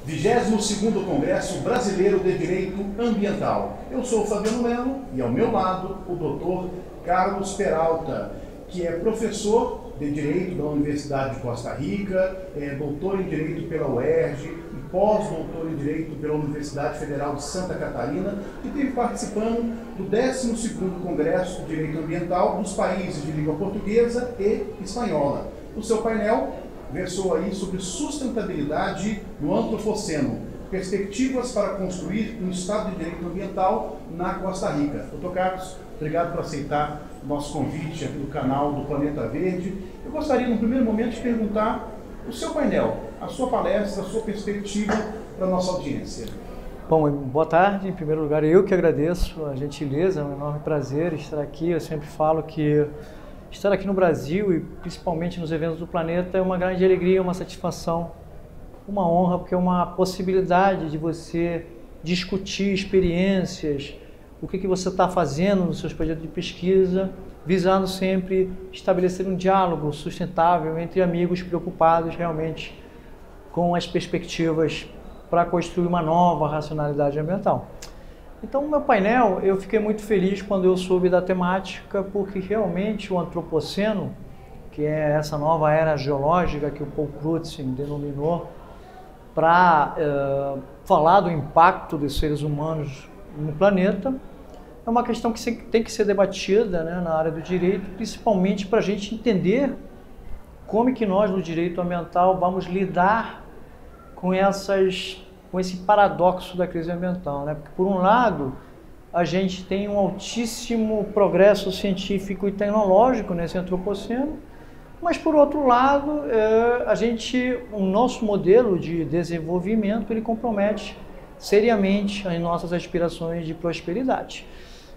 22º Congresso Brasileiro de Direito Ambiental. Eu sou o Fabiano Melo e ao meu lado o Dr. Carlos Peralta, que é professor de Direito da Universidade de Costa Rica, é doutor em Direito pela UERJ e pós-doutor em Direito pela Universidade Federal de Santa Catarina e esteve participando do 12º Congresso de Direito Ambiental dos países de língua portuguesa e espanhola. O seu painel versou aí sobre sustentabilidade no Antropoceno, perspectivas para construir um Estado de Direito Ambiental na Costa Rica. Dr. Carlos, obrigado por aceitar o nosso convite aqui do canal do Planeta Verde. Eu gostaria, no primeiro momento, de perguntar o seu painel, a sua palestra, a sua perspectiva para a nossa audiência. Bom, boa tarde. Em primeiro lugar, eu que agradeço a gentileza, é um enorme prazer estar aqui. Eu sempre falo que estar aqui no Brasil e principalmente nos eventos do planeta é uma grande alegria, uma satisfação, uma honra, porque é uma possibilidade de você discutir experiências, o que você está fazendo nos seus projetos de pesquisa, visando sempre estabelecer um diálogo sustentável entre amigos preocupados realmente com as perspectivas para construir uma nova racionalidade ambiental. Então, no meu painel, eu fiquei muito feliz quando eu soube da temática, porque realmente o Antropoceno, que é essa nova era geológica que o Paul Crutzen denominou, para falar do impacto dos seres humanos no planeta, é uma questão que tem que ser debatida, né, na área do direito, principalmente para a gente entender como é que nós, no direito ambiental, vamos lidar com esse paradoxo da crise ambiental, né? Porque, por um lado, a gente tem um altíssimo progresso científico e tecnológico nesse Antropoceno, mas, por outro lado, o nosso modelo de desenvolvimento ele compromete seriamente as nossas aspirações de prosperidade.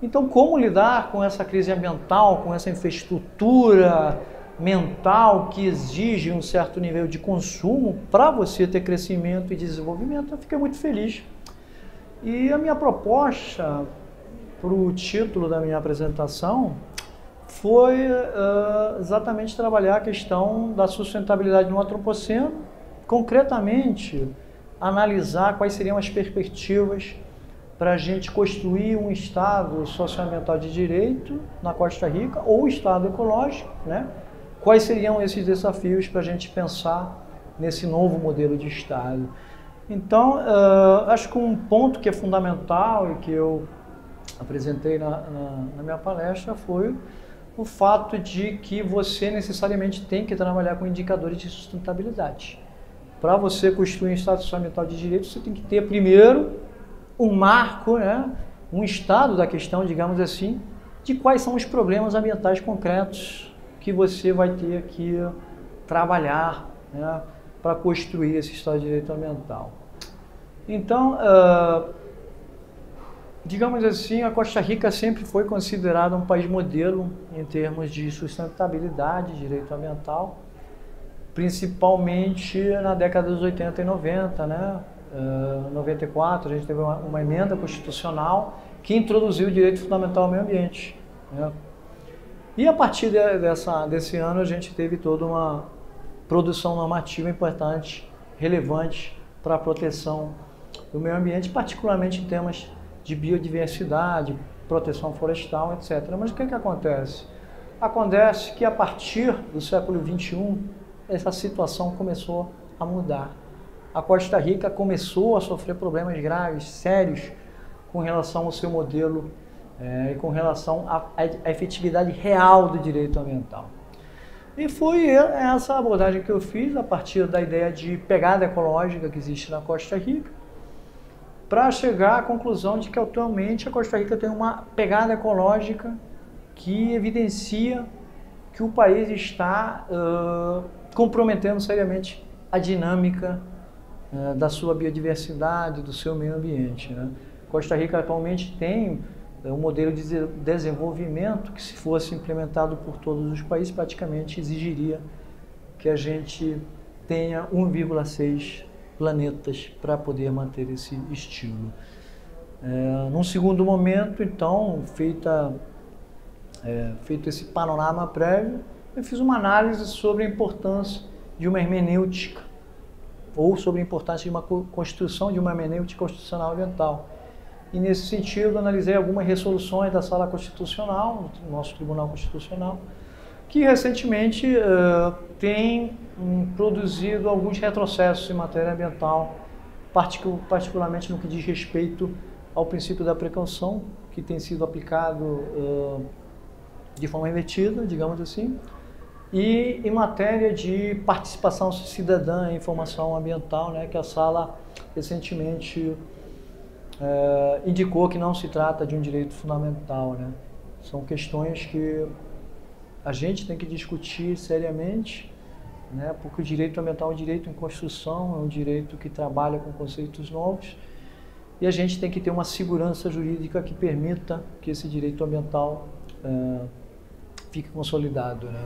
Então, como lidar com essa crise ambiental, com essa infraestrutura mental que exige um certo nível de consumo para você ter crescimento e desenvolvimento? Eu fiquei muito feliz. E a minha proposta para o título da minha apresentação foi exatamente trabalhar a questão da sustentabilidade no Antropoceno, concretamente analisar quais seriam as perspectivas para a gente construir um Estado socioambiental de direito na Costa Rica ou Estado ecológico, né? Quais seriam esses desafios para a gente pensar nesse novo modelo de Estado? Então, acho que um ponto que é fundamental e que eu apresentei na minha palestra foi o fato de que você necessariamente tem que trabalhar com indicadores de sustentabilidade. Para você construir um Estado socioambiental de direito, você tem que ter primeiro um marco, né, um estado da questão, digamos assim, de quais são os problemas ambientais concretos que você vai ter que trabalhar, né, para construir esse Estado de Direito Ambiental. Então, digamos assim, a Costa Rica sempre foi considerada um país modelo em termos de sustentabilidade, direito ambiental, principalmente na década dos 80 e 90, né? 94, a gente teve uma emenda constitucional que introduziu o direito fundamental ao meio ambiente, né? E a partir desse ano a gente teve toda uma produção normativa importante, relevante para a proteção do meio ambiente, particularmente em temas de biodiversidade, proteção florestal, etc. Mas o que acontece? Acontece que a partir do século XXI, essa situação começou a mudar. A Costa Rica começou a sofrer problemas graves, sérios, com relação ao seu modelo e com relação à efetividade real do direito ambiental. E foi essa abordagem que eu fiz a partir da ideia de pegada ecológica que existe na Costa Rica, para chegar à conclusão de que atualmente a Costa Rica tem uma pegada ecológica que evidencia que o país está comprometendo seriamente a dinâmica da sua biodiversidade, do seu meio ambiente, né? Costa Rica atualmente tem um modelo de desenvolvimento que, se fosse implementado por todos os países, praticamente exigiria que a gente tenha 1,6 planetas para poder manter esse estilo. Num segundo momento, então, feito esse panorama prévio, eu fiz uma análise sobre a importância de uma hermenêutica ou sobre a importância de uma constituição de uma hermenêutica constitucional ambiental. E nesse sentido, analisei algumas resoluções da Sala Constitucional, do nosso Tribunal Constitucional, que recentemente tem produzido alguns retrocessos em matéria ambiental, particularmente no que diz respeito ao princípio da precaução, que tem sido aplicado de forma invertida, digamos assim, e em matéria de participação cidadã em informação ambiental, né, que a Sala recentemente indicou que não se trata de um direito fundamental, né? São questões que a gente tem que discutir seriamente, né? Porque o direito ambiental é um direito em construção, é um direito que trabalha com conceitos novos, e a gente tem que ter uma segurança jurídica que permita que esse direito ambiental fique consolidado, né?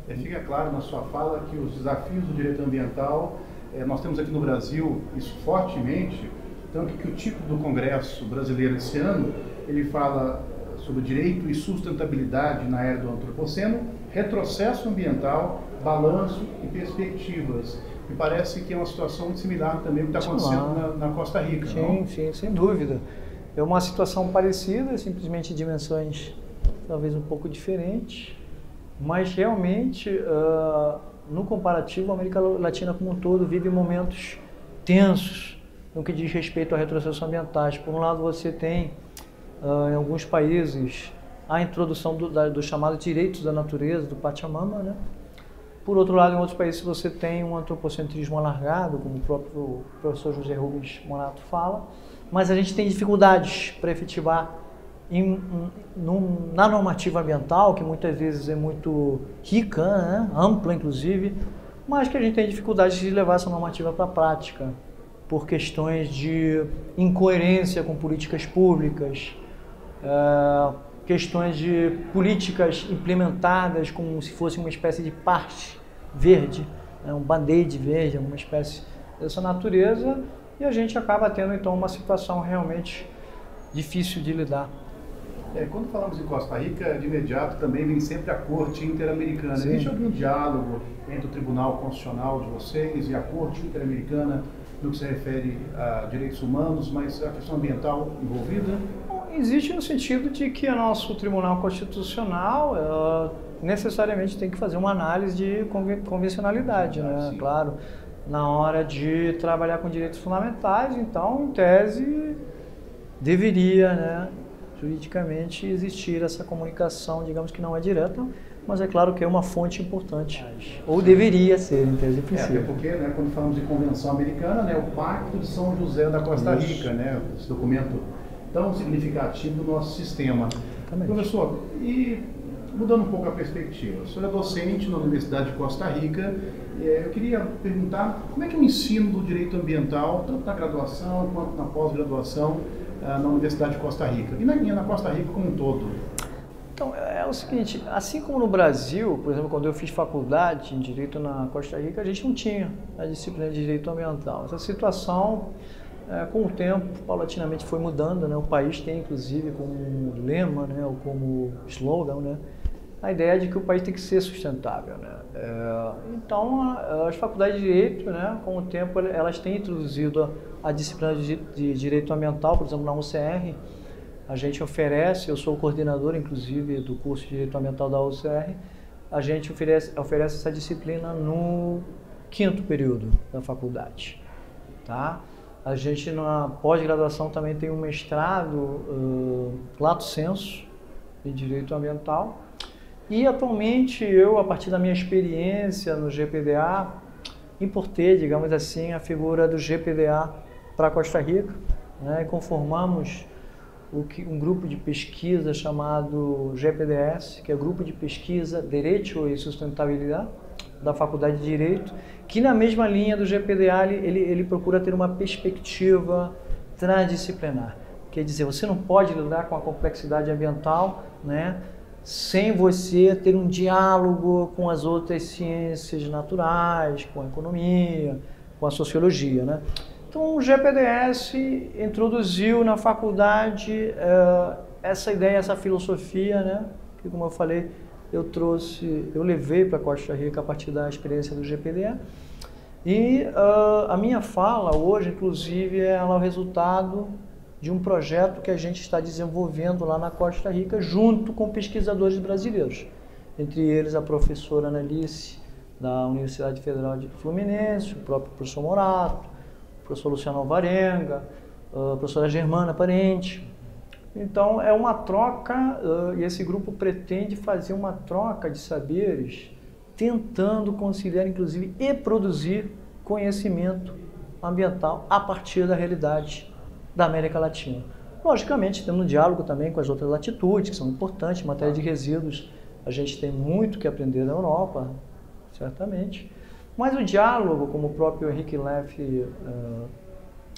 Fica claro na sua fala que os desafios do direito ambiental, nós temos aqui no Brasil isso fortemente, tanto que o título do Congresso brasileiro esse ano, ele fala sobre direito e sustentabilidade na era do antropoceno, retrocesso ambiental, balanço e perspectivas. Me parece que é uma situação muito similar também ao que está acontecendo na Costa Rica, sim, não? Sim, sem dúvida. É uma situação parecida, simplesmente dimensões talvez um pouco diferentes, mas realmente, no comparativo, a América Latina como um todo vive momentos tensos no que diz respeito a retrocessos ambientais. Por um lado, você tem, em alguns países, a introdução do chamado direitos da natureza, do Pachamama, né? Por outro lado, em outros países você tem um antropocentrismo alargado, como o próprio professor José Rubens Morato fala, mas a gente tem dificuldades para efetivar na normativa ambiental, que muitas vezes é muito rica, né? Ampla inclusive, mas que a gente tem dificuldade de levar essa normativa para a prática, por questões de incoerência com políticas públicas, questões de políticas implementadas como se fosse uma espécie de parte verde, um band-aid verde, uma espécie dessa natureza, e a gente acaba tendo então uma situação realmente difícil de lidar. Quando falamos em Costa Rica, de imediato também vem sempre a Corte Interamericana. Sim. Existe algum diálogo entre o Tribunal Constitucional de vocês e a Corte Interamericana no que se refere a direitos humanos, mas a questão ambiental envolvida? Existe no sentido de que o nosso Tribunal Constitucional necessariamente tem que fazer uma análise de convencionalidade, né? Sim. Claro, na hora de trabalhar com direitos fundamentais, então, em tese, deveria, né, juridicamente existir essa comunicação, digamos que não é direta, mas é claro que é uma fonte importante, ou deveria ser, em tese de princípio. Até porque, né, quando falamos de Convenção Americana, né, o Pacto de São José da Costa Rica, né, esse documento tão significativo do nosso sistema. Exatamente. Professor, e mudando um pouco a perspectiva, o senhor é docente na Universidade de Costa Rica, eu queria perguntar como é que é o ensino do direito ambiental, tanto na graduação quanto na pós-graduação, na Universidade de Costa Rica, e na Costa Rica como um todo? Então, é o seguinte, assim como no Brasil, por exemplo, quando eu fiz faculdade em Direito na Costa Rica, a gente não tinha a disciplina de Direito Ambiental. Essa situação, com o tempo, paulatinamente foi mudando, né? O país tem, inclusive, como lema, né, ou como slogan, né, a ideia de que o país tem que ser sustentável, né? Então, as faculdades de Direito, né, com o tempo, elas têm introduzido a disciplina de Direito Ambiental, por exemplo, na UCR. A gente oferece, eu sou o coordenador, inclusive, do curso de Direito Ambiental da UCR, a gente oferece essa disciplina no 5º período da faculdade, tá? A gente, na pós-graduação, também tem um mestrado, lato sensu, em Direito Ambiental, e atualmente eu, a partir da minha experiência no GPDA, importei, digamos assim, a figura do GPDA para Costa Rica, né, e conformamos um grupo de pesquisa chamado GPDS, que é o Grupo de Pesquisa Direito e Sustentabilidade, da Faculdade de Direito, que na mesma linha do GPDA ele procura ter uma perspectiva transdisciplinar. Quer dizer, você não pode lidar com a complexidade ambiental, né, sem você ter um diálogo com as outras ciências naturais, com a economia, com a sociologia, né? Então, o GPDS introduziu na faculdade essa ideia, essa filosofia, né? Que, como eu falei, eu levei para Costa Rica a partir da experiência do GPDA. E a minha fala hoje, inclusive, é o resultado de um projeto que a gente está desenvolvendo lá na Costa Rica, junto com pesquisadores brasileiros. Entre eles a professora Analice, da Universidade Federal de Fluminense, o próprio professor Morato, o professor Luciano Alvarenga, a professora Germana Parente. Então é uma troca, e esse grupo pretende fazer uma troca de saberes, tentando conciliar, inclusive, e produzir conhecimento ambiental a partir da realidade da América Latina. Logicamente, temos um diálogo também com as outras latitudes, que são importantes. Em matéria de resíduos, a gente tem muito que aprender na Europa, certamente. Mas o diálogo, como o próprio Henrique Leff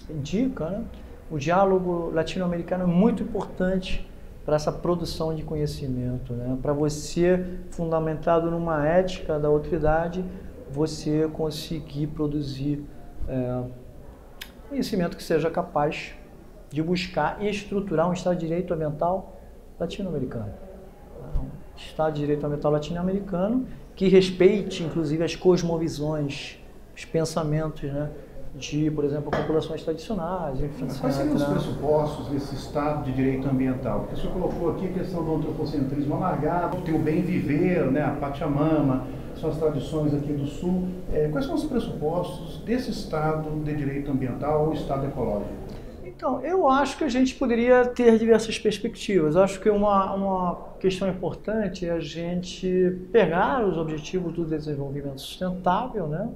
indica, né? O diálogo latino-americano é muito importante para essa produção de conhecimento, né? Para você, fundamentado numa ética da outridade, você conseguir produzir conhecimento que seja capaz de buscar e estruturar um Estado de Direito Ambiental latino-americano. Um Estado de Direito Ambiental latino-americano que respeite, inclusive, as cosmovisões, os pensamentos, né, de, por exemplo, populações tradicionais, enfim. Quais seriam os pressupostos desse Estado de Direito Ambiental? Porque o senhor colocou aqui a questão do antropocentrismo alargado, tem o bem viver, né, a Pachamama, são as tradições aqui do Sul. Quais são os pressupostos desse Estado de Direito Ambiental ou Estado ecológico? Então, eu acho que a gente poderia ter diversas perspectivas. Eu acho que uma questão importante é a gente pegar os objetivos do desenvolvimento sustentável, né,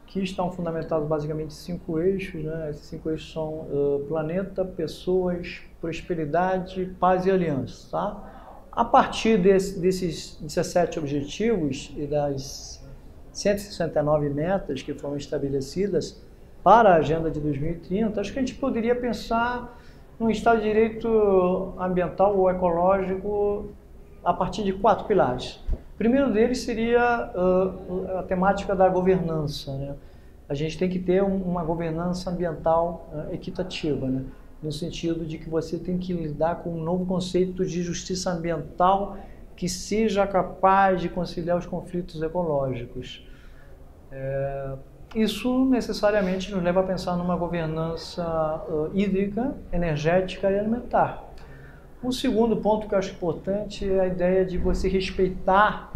que estão fundamentados basicamente em 5 eixos, né? Esses 5 eixos são planeta, pessoas, prosperidade, paz e aliança, tá? A partir desses 17 objetivos e das 169 metas que foram estabelecidas para a agenda de 2030, acho que a gente poderia pensar num Estado de Direito ambiental ou ecológico a partir de 4 pilares. O primeiro deles seria a temática da governança, né? A gente tem que ter uma governança ambiental equitativa, né? No sentido de que você tem que lidar com um novo conceito de justiça ambiental que seja capaz de conciliar os conflitos ecológicos. Isso necessariamente nos leva a pensar numa governança hídrica, energética e alimentar. Um segundo ponto que eu acho importante é a ideia de você respeitar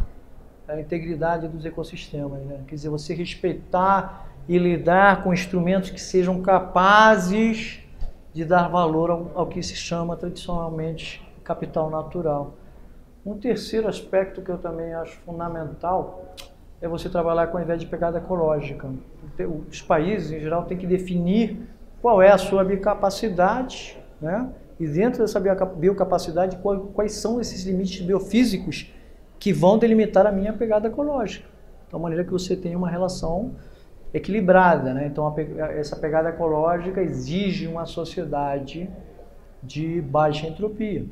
a integridade dos ecossistemas, né? Quer dizer, você respeitar e lidar com instrumentos que sejam capazes de dar valor ao que se chama tradicionalmente capital natural. Um terceiro aspecto que eu também acho fundamental é você trabalhar com a ideia de pegada ecológica. Os países, em geral, têm que definir qual é a sua biocapacidade, né? E dentro dessa biocapacidade, quais são esses limites biofísicos que vão delimitar a minha pegada ecológica. Então, de maneira que você tenha uma relação equilibrada, né? Então, essa pegada ecológica exige uma sociedade de baixa entropia.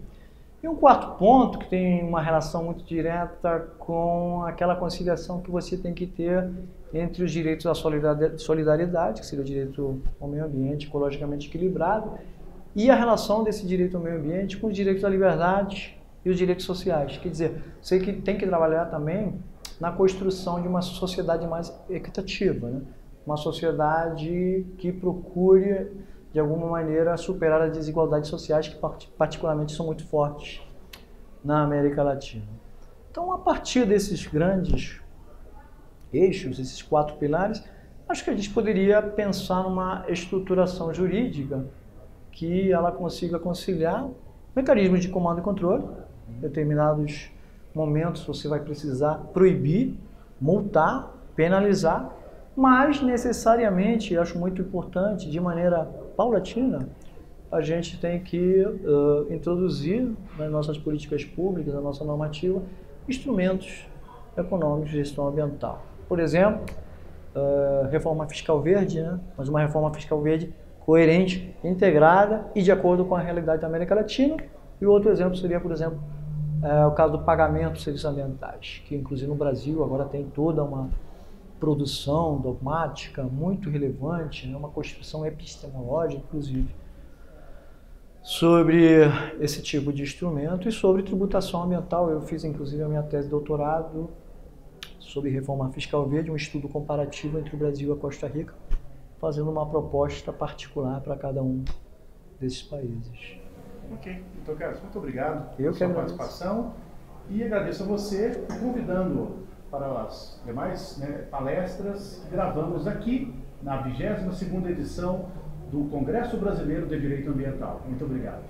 E um quarto ponto, que tem uma relação muito direta com aquela conciliação que você tem que ter entre os direitos à solidariedade, que seria o direito ao meio ambiente ecologicamente equilibrado, e a relação desse direito ao meio ambiente com os direitos à liberdade e os direitos sociais. Quer dizer, você tem que trabalhar também na construção de uma sociedade mais equitativa, né? Uma sociedade que procure, de alguma maneira, superar as desigualdades sociais que particularmente são muito fortes na América Latina. Então, a partir desses grandes eixos, esses 4 pilares, acho que a gente poderia pensar numa estruturação jurídica que ela consiga conciliar mecanismos de comando e controle. Em determinados momentos você vai precisar proibir, multar, penalizar, mas necessariamente, acho muito importante, de maneira paulatina, a gente tem que introduzir nas nossas políticas públicas, na nossa normativa, instrumentos econômicos de gestão ambiental. Por exemplo, reforma fiscal verde, né? Mas uma reforma fiscal verde coerente, integrada e de acordo com a realidade da América Latina. E outro exemplo seria, por exemplo, o caso do pagamento de serviços ambientais, que inclusive no Brasil agora tem toda uma produção dogmática muito relevante, né? Uma construção epistemológica, inclusive, sobre esse tipo de instrumento e sobre tributação ambiental. Eu fiz, inclusive, a minha tese de doutorado sobre reforma fiscal verde, um estudo comparativo entre o Brasil e a Costa Rica, fazendo uma proposta particular para cada um desses países. Ok, então, Carlos, muito obrigado pela sua participação e agradeço a você convidando para as demais palestras. Gravamos aqui na 22ª edição do Congresso Brasileiro de Direito Ambiental. Muito obrigado.